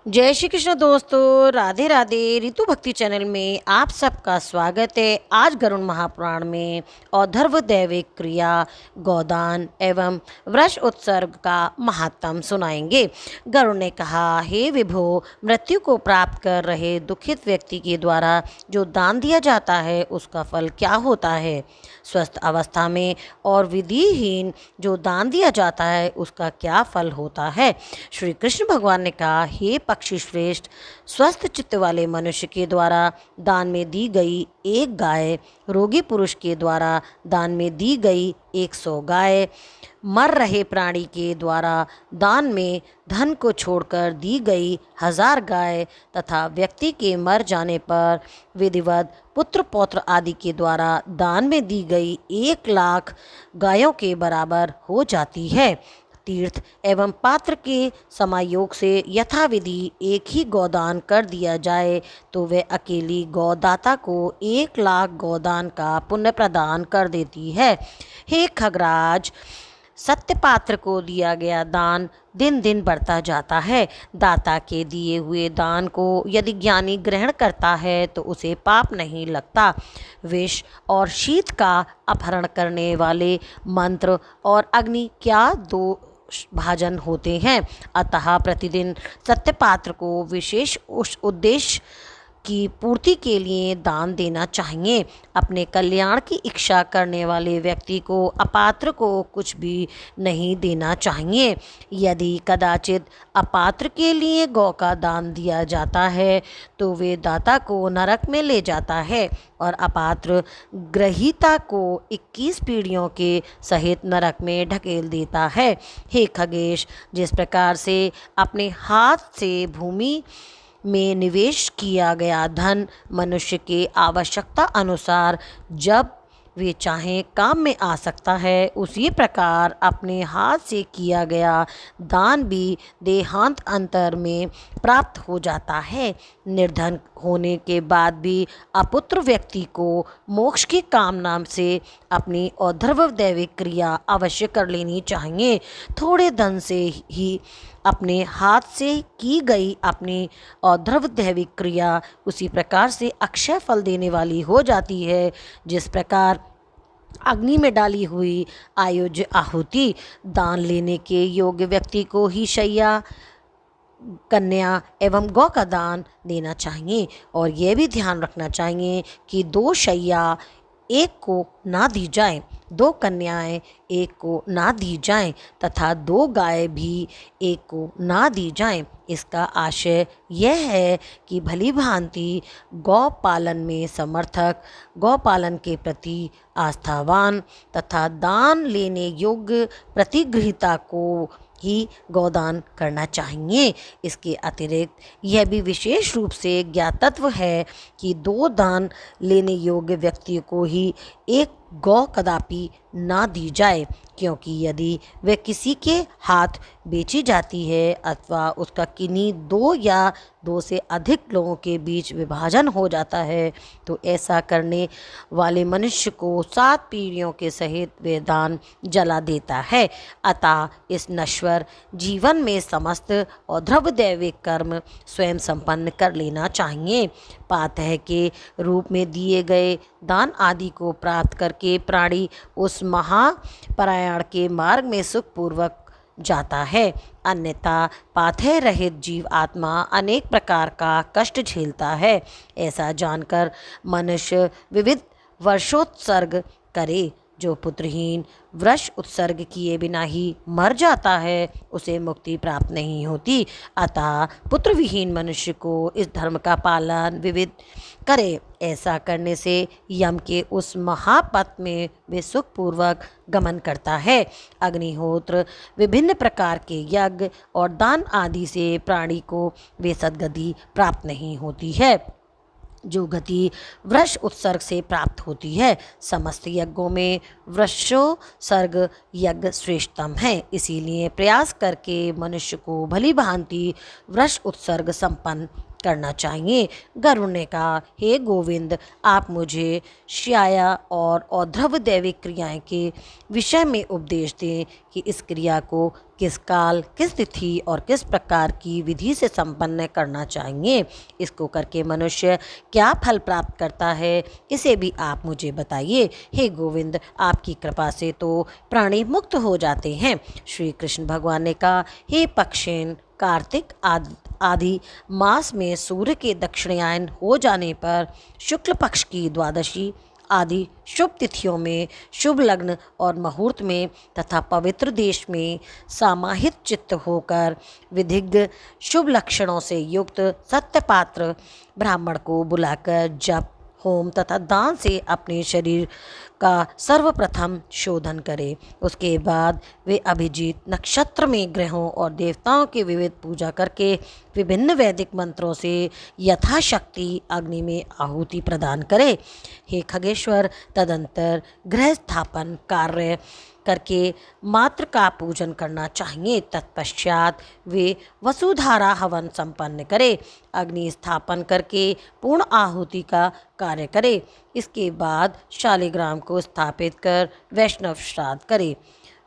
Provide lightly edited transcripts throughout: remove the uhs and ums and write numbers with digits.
जय श्री कृष्ण दोस्तों, राधे राधे। ऋतु भक्ति चैनल में आप सबका स्वागत है। आज गरुड़ महापुराण में और्ध्व दैविक क्रिया गोदान एवं वृष उत्सर्ग का महात्म सुनाएंगे। गरुड़ ने कहा, हे विभो, मृत्यु को प्राप्त कर रहे दुखित व्यक्ति के द्वारा जो दान दिया जाता है उसका फल क्या होता है? स्वस्थ अवस्था में और विधिहीन जो दान दिया जाता है उसका क्या फल होता है? श्री कृष्ण भगवान ने कहा, हे पक्षी श्रेष्ठ, स्वस्थ चित्त वाले मनुष्य के द्वारा दान में दी गई एक गाय, रोगी पुरुष के द्वारा दान में दी गई 100 गाय, मर रहे प्राणी के द्वारा दान में धन को छोड़कर दी गई 1000 गाय तथा व्यक्ति के मर जाने पर विधिवत पुत्र पौत्र आदि के द्वारा दान में दी गई 1,00,000 गायों के बराबर हो जाती है। तीर्थ एवं पात्र के समायोग से यथाविधि एक ही गोदान कर दिया जाए तो वह अकेली गौदाता को 1,00,000 गोदान का पुण्य प्रदान कर देती है। हे खगराज, सत्यपात्र को दिया गया दान दिन दिन बढ़ता जाता है। दाता के दिए हुए दान को यदि ज्ञानी ग्रहण करता है तो उसे पाप नहीं लगता। विष और शीत का अपहरण करने वाले मंत्र और अग्नि क्या दो भाजन होते हैं। अतः प्रतिदिन सत्यपात्र को विशेष उस उद्देश्य की पूर्ति के लिए दान देना चाहिए। अपने कल्याण की इच्छा करने वाले व्यक्ति को अपात्र को कुछ भी नहीं देना चाहिए। यदि कदाचित अपात्र के लिए गौ का दान दिया जाता है तो वे दाता को नरक में ले जाता है और अपात्र ग्रहीता को 21 पीढ़ियों के सहित नरक में ढकेल देता है। हे खगेश, जिस प्रकार से अपने हाथ से भूमि में निवेश किया गया धन मनुष्य के आवश्यकता अनुसार जब वे चाहें काम में आ सकता है, उसी प्रकार अपने हाथ से किया गया दान भी देहांत अंतर में प्राप्त हो जाता है। निर्धन होने के बाद भी अपुत्र व्यक्ति को मोक्ष की कामना से अपनी और्ध्व दैविक क्रिया अवश्य कर लेनी चाहिए। थोड़े धन से ही अपने हाथ से की गई अपनी और्ध्व दैविक क्रिया उसी प्रकार से अक्षय फल देने वाली हो जाती है जिस प्रकार अग्नि में डाली हुई आयुज आहुति। दान लेने के योग्य व्यक्ति को ही शैया, कन्या एवं गौ का दान देना चाहिए और यह भी ध्यान रखना चाहिए कि 2 शैया एक को ना दी जाए, 2 कन्याएं एक को ना दी जाएं तथा 2 गाय भी एक को ना दी जाएं। इसका आशय यह है कि भली भांति गौ पालन में समर्थक, गौ पालन के प्रति आस्थावान तथा दान लेने योग्य प्रतिगृहीता को ही गौदान करना चाहिए। इसके अतिरिक्त यह भी विशेष रूप से ज्ञातत्व है कि 2 दान लेने योग्य व्यक्ति को ही एक गौ कदापि ना दी जाए, क्योंकि यदि वह किसी के हाथ बेची जाती है अथवा उसका किन्हीं 2 या 2 से अधिक लोगों के बीच विभाजन हो जाता है तो ऐसा करने वाले मनुष्य को 7 पीढ़ियों के सहित वे दान जला देता है। अतः इस नश्वर जीवन में समस्त और्ध्व दैविक कर्म स्वयं संपन्न कर लेना चाहिए। पातः के रूप में दिए गए दान आदि को प्राप्त करके प्राणी उस महापरायण के मार्ग में सुखपूर्वक जाता है। अन्यथा पाथेय रहित जीव आत्मा अनेक प्रकार का कष्ट झेलता है। ऐसा जानकर मनुष्य विविध वर्षोत्सर्ग करे। जो पुत्रहीन वृष उत्सर्ग किए बिना ही मर जाता है उसे मुक्ति प्राप्त नहीं होती। अतः पुत्रविहीन मनुष्य को इस धर्म का पालन विविध करे। ऐसा करने से यम के उस महापथ में वे सुखपूर्वक गमन करता है। अग्निहोत्र, विभिन्न प्रकार के यज्ञ और दान आदि से प्राणी को वे सद्गति प्राप्त नहीं होती है जो गति वृष उत्सर्ग से प्राप्त होती है। समस्त यज्ञों में वृषोत्सर्ग यज्ञ श्रेष्ठतम है। इसीलिए प्रयास करके मनुष्य को भली भांति वृष उत्सर्ग संपन्न करना चाहिए। गरुड़ ने कहा, हे गोविंद, आप मुझे श्याया और औधर्व दैविक क्रियाएं के विषय में उपदेश दें कि इस क्रिया को किस काल, किस तिथि और किस प्रकार की विधि से संपन्न करना चाहिए। इसको करके मनुष्य क्या फल प्राप्त करता है, इसे भी आप मुझे बताइए। हे गोविंद, आपकी कृपा से तो प्राणी मुक्त हो जाते हैं। श्री कृष्ण भगवान ने कहा, हे पक्षेन, कार्तिक आदि मास में सूर्य के दक्षिणायन हो जाने पर शुक्ल पक्ष की द्वादशी आदि शुभ तिथियों में, शुभ लग्न और मुहूर्त में तथा पवित्र देश में समाहित चित्त होकर विधिज्ञ शुभ लक्षणों से युक्त सत्यपात्र ब्राह्मण को बुलाकर जप, होम तथा दान से अपने शरीर का सर्वप्रथम शोधन करे। उसके बाद वे अभिजीत नक्षत्र में ग्रहों और देवताओं की विविध पूजा करके विभिन्न वैदिक मंत्रों से यथाशक्ति अग्नि में आहुति प्रदान करे। हे खगेश्वर, तदंतर ग्रह स्थापन कार्य करके मात्र का पूजन करना चाहिए। तत्पश्चात वे वसुधारा हवन संपन्न करे, अग्नि स्थापन करके पूर्ण आहुति का कार्य करे। इसके बाद शालिग्राम को स्थापित कर वैष्णव श्राद्ध करे।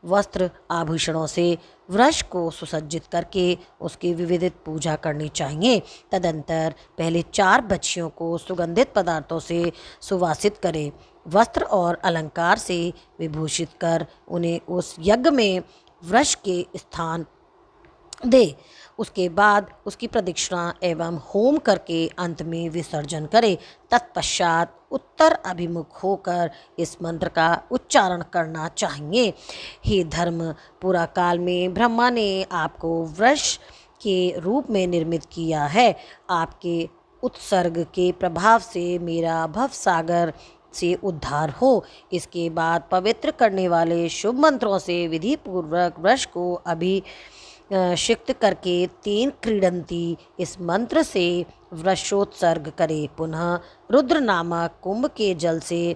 वस्त्र आभूषणों से वृक्ष को सुसज्जित करके उसकी विविध पूजा करनी चाहिए। तदंतर पहले 4 बच्चियों को सुगंधित पदार्थों से सुवासित करे, वस्त्र और अलंकार से विभूषित कर उन्हें उस यज्ञ में वृक्ष के स्थान दे। उसके बाद उसकी प्रदक्षिणा एवं होम करके अंत में विसर्जन करे। तत्पश्चात उत्तर अभिमुख होकर इस मंत्र का उच्चारण करना चाहिए। हे धर्म, पुरा काल में ब्रह्मा ने आपको वृक्ष के रूप में निर्मित किया है। आपके उत्सर्ग के प्रभाव से मेरा भव सागर से उद्धार हो। इसके बाद पवित्र करने वाले शुभ मंत्रों से विधि पूर्वक वृक्ष को अभिषिक्त करके 3 क्रीडंती इस मंत्र से वृक्षोत्सर्ग करे। पुनः रुद्र नामक कुंभ के जल से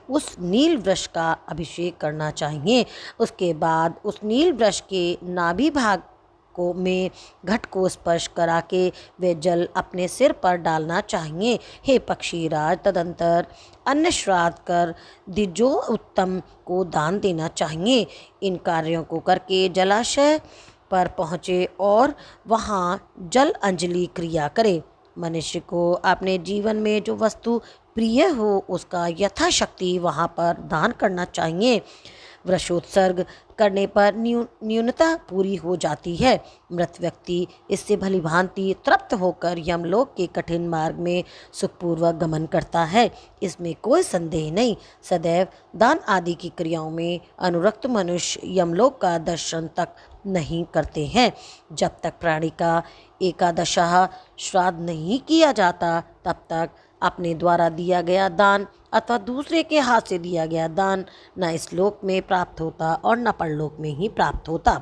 उस नील वृक्ष का अभिषेक करना चाहिए। उसके बाद उस नील वृक्ष के नाभि भाग को में घट को स्पर्श करा के वे जल अपने सिर पर डालना चाहिए। हे पक्षीराज, तदंतर अन्न श्राद्ध कर द्विजो उत्तम को दान देना चाहिए। इन कार्यों को करके जलाशय पर पहुँचे और वहाँ जल अंजलि क्रिया करे। मनुष्य को अपने जीवन में जो वस्तु प्रिय हो उसका यथाशक्ति वहाँ पर दान करना चाहिए। वृक्षोत्सर्ग करने पर न्यूनता पूरी हो जाती है। मृत व्यक्ति इससे भली भांति तृप्त होकर यमलोक के कठिन मार्ग में सुखपूर्वक गमन करता है, इसमें कोई संदेह नहीं। सदैव दान आदि की क्रियाओं में अनुरक्त मनुष्य यमलोक का दर्शन तक नहीं करते हैं। जब तक प्राणी का एकादशः श्राद्ध नहीं किया जाता तब तक अपने द्वारा दिया गया दान अथवा दूसरे के हाथ से दिया गया दान न इस लोक में प्राप्त होता और न परलोक में ही प्राप्त होता।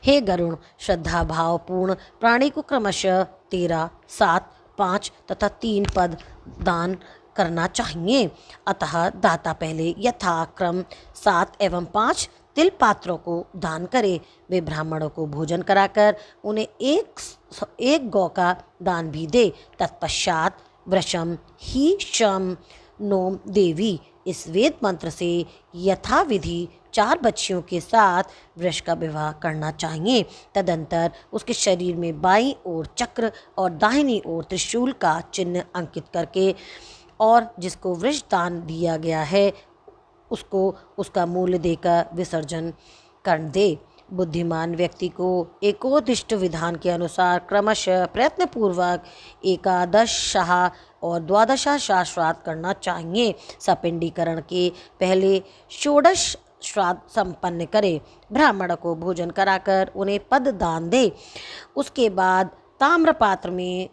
हे गरुण, श्रद्धा भाव पूर्ण प्राणी को क्रमशः 13, 7, 5 तथा 3 पद दान करना चाहिए। अतः दाता पहले यथाक्रम 7 एवं 5 तिल पात्रों को दान करे। वे ब्राह्मणों को भोजन कराकर उन्हें एक गौ का दान भी दे। तत्पश्चात वृषम ही शम नोम देवी इस वेद मंत्र से यथाविधि 4 बच्चियों के साथ वृक्ष का विवाह करना चाहिए। तदंतर उसके शरीर में बाईं ओर चक्र और दाहिनी ओर त्रिशूल का चिन्ह अंकित करके और जिसको वृक्ष दान दिया गया है उसको उसका मूल्य देकर विसर्जन कर दे। बुद्धिमान व्यक्ति को एकोदिष्ट विधान के अनुसार क्रमशः प्रयत्नपूर्वक 11 और 12 श्राद्ध करना चाहिए। सपिंडीकरण के पहले 16 श्राद्ध संपन्न करे। ब्राह्मण को भोजन कराकर उन्हें पद दान दे। उसके बाद ताम्रपात्र में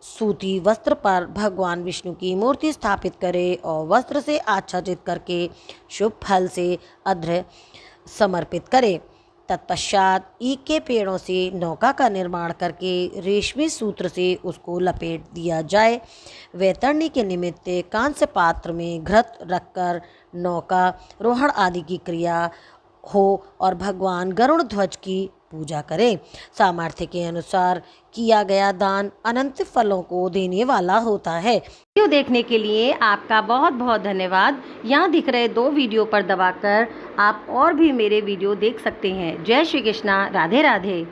सूती वस्त्र पर भगवान विष्णु की मूर्ति स्थापित करे और वस्त्र से आच्छादित करके शुभ फल से अर्घ्य समर्पित करे। तत्पश्चात ईख के पेड़ों से नौका का निर्माण करके रेशमी सूत्र से उसको लपेट दिया जाए। वैतरणी के निमित्त कांस्य पात्र में घृत रखकर नौका रोहण आदि की क्रिया हो और भगवान गरुड़ ध्वज की पूजा करें। सामर्थ्य के अनुसार किया गया दान अनंत फलों को देने वाला होता है। वीडियो देखने के लिए आपका बहुत बहुत धन्यवाद। यहाँ दिख रहे 2 वीडियो पर दबाकर आप और भी मेरे वीडियो देख सकते हैं। जय श्री कृष्णा, राधे राधे।